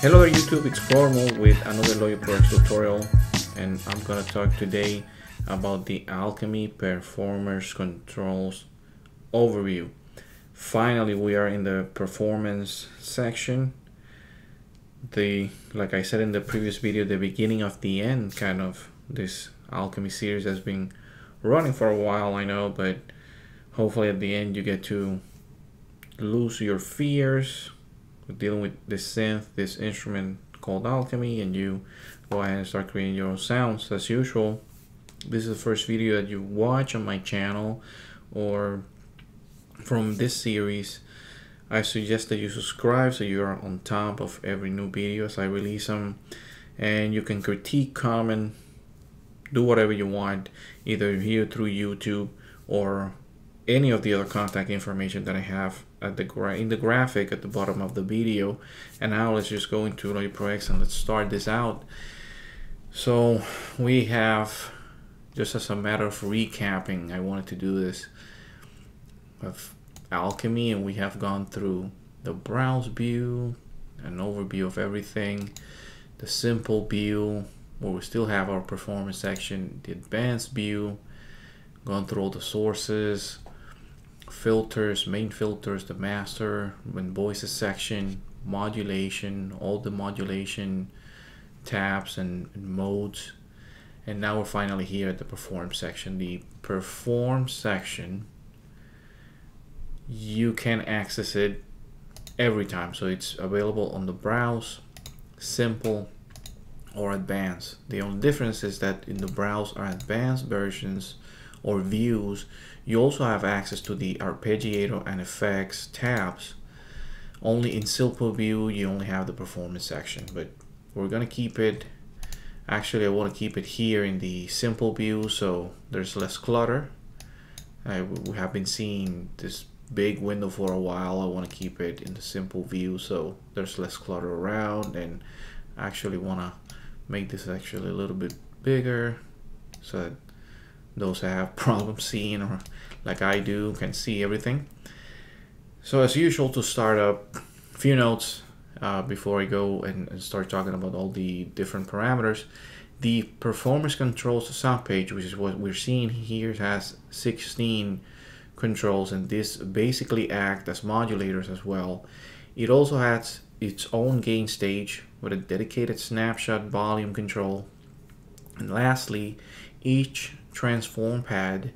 Hello there YouTube, it's Clormo with another Logic Pro X tutorial, and I'm gonna talk today about the Alchemy Performance Controls overview. Finally, we are in the performance section. Like I said in the previous video, the beginning of the end kind of this Alchemy series has been running for a while, I know, but hopefully at the end you get to lose your fears dealing with this synth, this instrument called Alchemy, and you go ahead and start creating your own sounds. As usual, this is the first video that you watch on my channel or from this series. I suggest that you subscribe so you are on top of every new video as I release them, and you can critique, comment, do whatever you want, either here through YouTube or any of the other contact information that I have at in the graphic at the bottom of the video. And now let's just go into Logic Pro X and let's start this out. So we have, just as a matter of recapping, I wanted to do this of Alchemy, and we have gone through the browse view, an overview of everything, the simple view where we still have our performance section, the advanced view, gone through all the sources, filters, main filters, the master and voices section, modulation, all the modulation tabs and modes, and now we're finally here at the perform section. The perform section, you can access it every time, so it's available on the browse, simple, or advanced. The only difference is that in the browse or advanced versions or views, you also have access to the arpeggiator and effects tabs. Only in simple view you only have the performance section, but we're gonna keep it, actually I want to keep it here in the simple view so there's less clutter. We have been seeing this big window for a while. I want to keep it in the simple view so there's less clutter around, and I actually want to make this actually a little bit bigger so that those that have problems seeing, or like I do, can see everything. So as usual, to start up, a few notes before I go and start talking about all the different parameters. The performance controls sound page, which is what we're seeing here, has 16 controls, and this basically act as modulators as well. It also has its own gain stage with a dedicated snapshot volume control, and lastly, each transform pad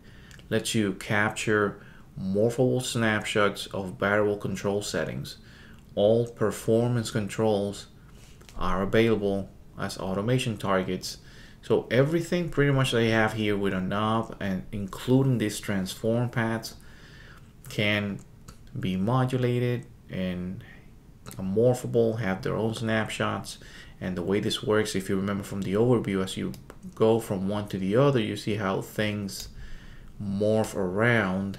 lets you capture morphable snapshots of variable control settings. All performance controls are available as automation targets. So everything pretty much they have here with a knob, and including these transform pads, can be modulated and morphable, have their own snapshots. And the way this works, if you remember from the overview, as you go from one to the other, you see how things morph around.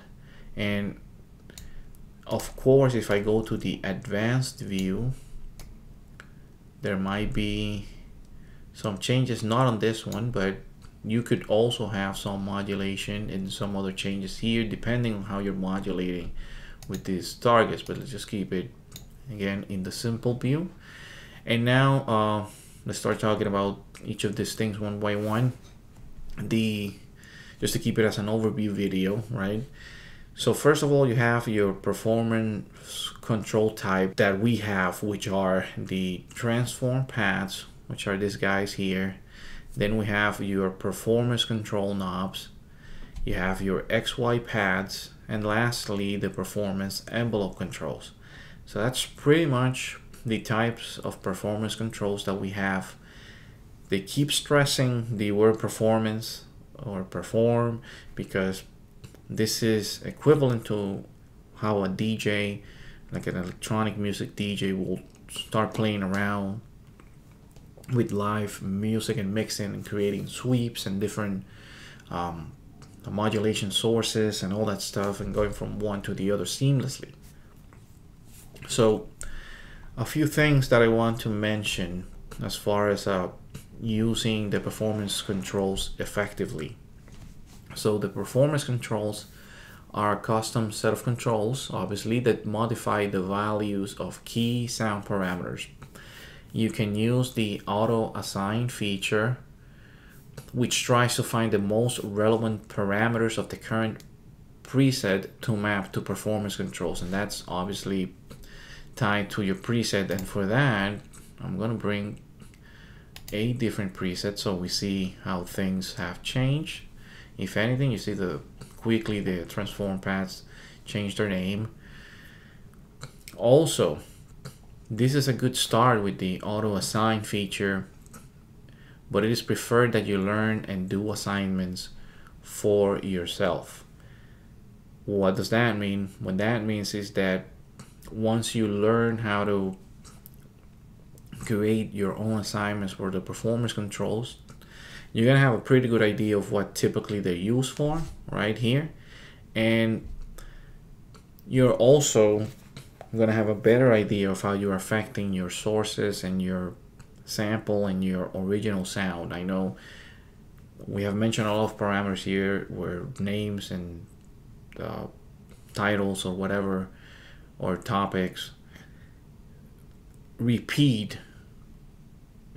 And of course, if I go to the advanced view, there might be some changes, not on this one, but you could also have some modulation and some other changes here depending on how you're modulating with these targets. But let's just keep it again in the simple view. And now let's start talking about each of these things one by one. Just to keep it as an overview video, right? So first of all, you have your performance control type that we have, which are the transform pads, which are these guys here. Then we have your performance control knobs. You have your XY pads, and lastly, the performance envelope controls. So that's pretty much the types of performance controls that we have. They keep stressing the word performance or perform because this is equivalent to how a DJ, like an electronic music DJ, will start playing around with live music and mixing and creating sweeps and different modulation sources and all that stuff, and going from one to the other seamlessly. So a few things that I want to mention as far as using the performance controls effectively. So the performance controls are a custom set of controls, obviously, that modify the values of key sound parameters. you can use the auto assign feature, which tries to find the most relevant parameters of the current preset to map to performance controls, and that's obviously tied to your preset. And for that, I'm gonna bring a different preset so we see how things have changed. If anything, you see quickly the transform paths change their name. Also, this is a good start with the auto assign feature, but it is preferred that you learn and do assignments for yourself. What does that mean? What that means is that once you learn how to create your own assignments for the performance controls, you're gonna have a pretty good idea of what typically they're used for right here, and you're also gonna have a better idea of how you're affecting your sources and your sample and your original sound. I know we have mentioned a lot of parameters here where names and titles or whatever, or topics, repeat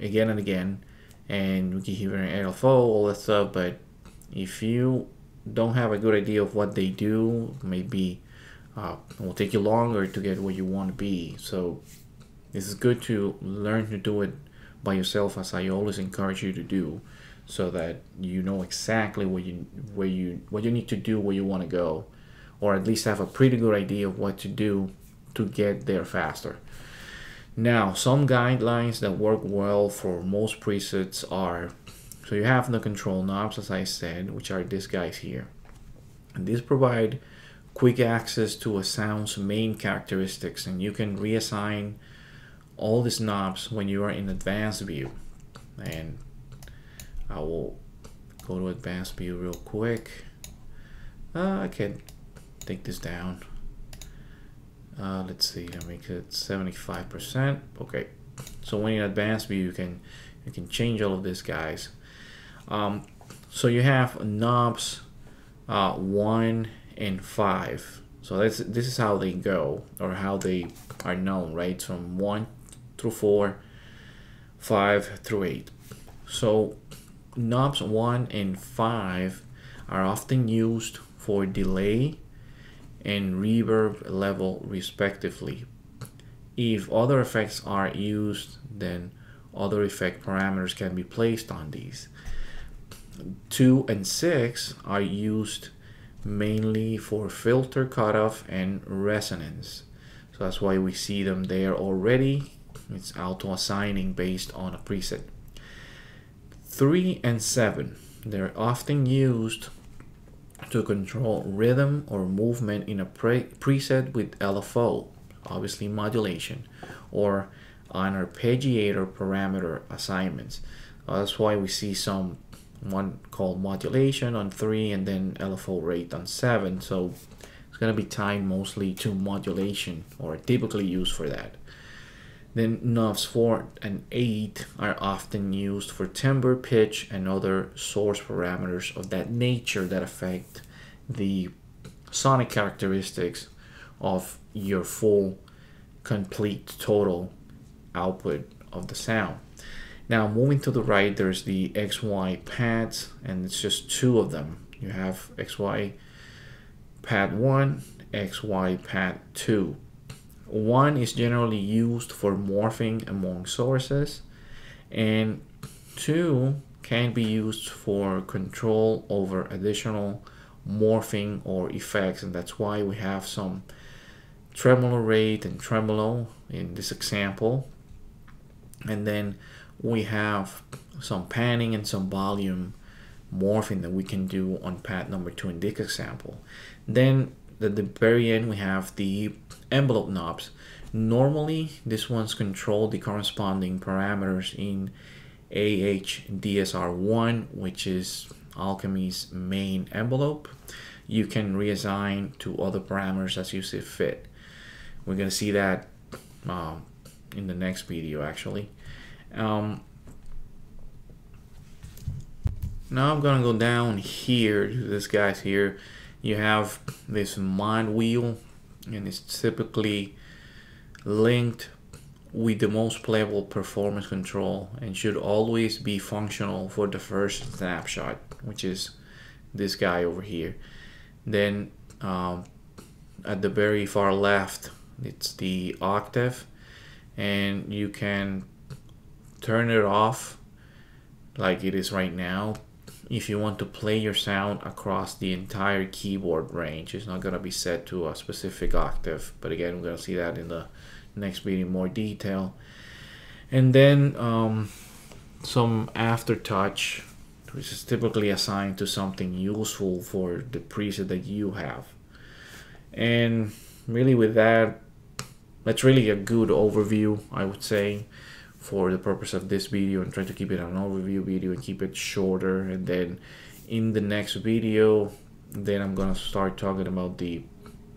again and again, and we can hear an LFO, all that stuff. But if you don't have a good idea of what they do, maybe it will take you longer to get where you want to be. So this is good to learn to do it by yourself, as I always encourage you to do, so that you know exactly what you need to do, where you want to go, or at least have a pretty good idea of what to do to get there faster. Now, some guidelines that work well for most presets are, so you have the control knobs, as I said, which are these guys here. And these provide quick access to a sound's main characteristics, and you can reassign all these knobs when you are in advanced view. And I will go to advanced view real quick. I can take this down. Let's see, I make it 75%. Okay, so when in advanced view, you can change all of these guys. So you have knobs 1 and 5. So this is how they go, or how they are known, right? From 1 through 4, 5 through 8. So knobs 1 and 5 are often used for delay and reverb level respectively. If other effects are used, then other effect parameters can be placed on these. 2 and 6 are used mainly for filter cutoff and resonance. So that's why we see them there already. It's auto assigning based on a preset. 3 and 7, they're often used to control rhythm or movement in a preset with LFO, obviously modulation, or an arpeggiator parameter assignments. That's why we see one called modulation on 3 and then LFO rate on 7. So it's going to be tied mostly to modulation, or typically used for that. Then knobs 4 and 8 are often used for timbre, pitch, and other source parameters of that nature that affect the sonic characteristics of your full, complete, total output of the sound. Now, moving to the right, there's the XY pads, and it's just 2 of them. You have XY pad 1, XY pad 2. 1 is generally used for morphing among sources, and 2 can be used for control over additional morphing or effects, and that's why we have some tremolo rate and tremolo in this example. And then we have some panning and some volume morphing that we can do on pad number 2 in this example. Then at the very end, we have the envelope knobs. Normally, these ones control the corresponding parameters in AHDSR1, which is Alchemy's main envelope. You can reassign to other parameters as you see fit. We're going to see that in the next video, actually. Now I'm going to go down here to this guy's here. You have this mod wheel, and it's typically linked with the most playable performance control and should always be functional for the first snapshot, which is this guy over here. Then at the very far left, it's the octave, and you can turn it off like it is right now if you want to play your sound across the entire keyboard range. It's not going to be set to a specific octave, but again, we're going to see that in the next video in more detail. And then some aftertouch, which is typically assigned to something useful for the preset that you have. And really with that, that's really a good overview, I would say, for the purpose of this video, and try to keep it an overview video and keep it shorter. And then in the next video, then I'm gonna start talking about the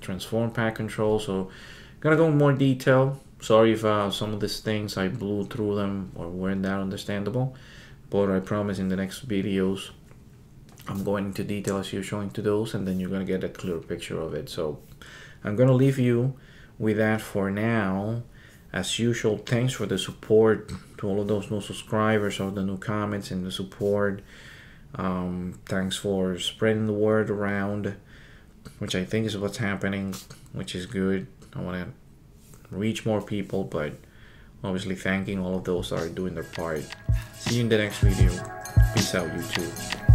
transform pack control. So I'm gonna go in more detail. Sorry if some of these things I blew through them or weren't that understandable, but I promise in the next videos I'm going into detail as usual into those, and then you're gonna get a clear picture of it. So I'm gonna leave you with that for now. As usual, thanks for the support to all of those new subscribers, all the new comments and the support. Thanks for spreading the word around, which I think is what's happening, which is good. I want to reach more people, but obviously thanking all of those that are doing their part. See you in the next video. Peace out, YouTube.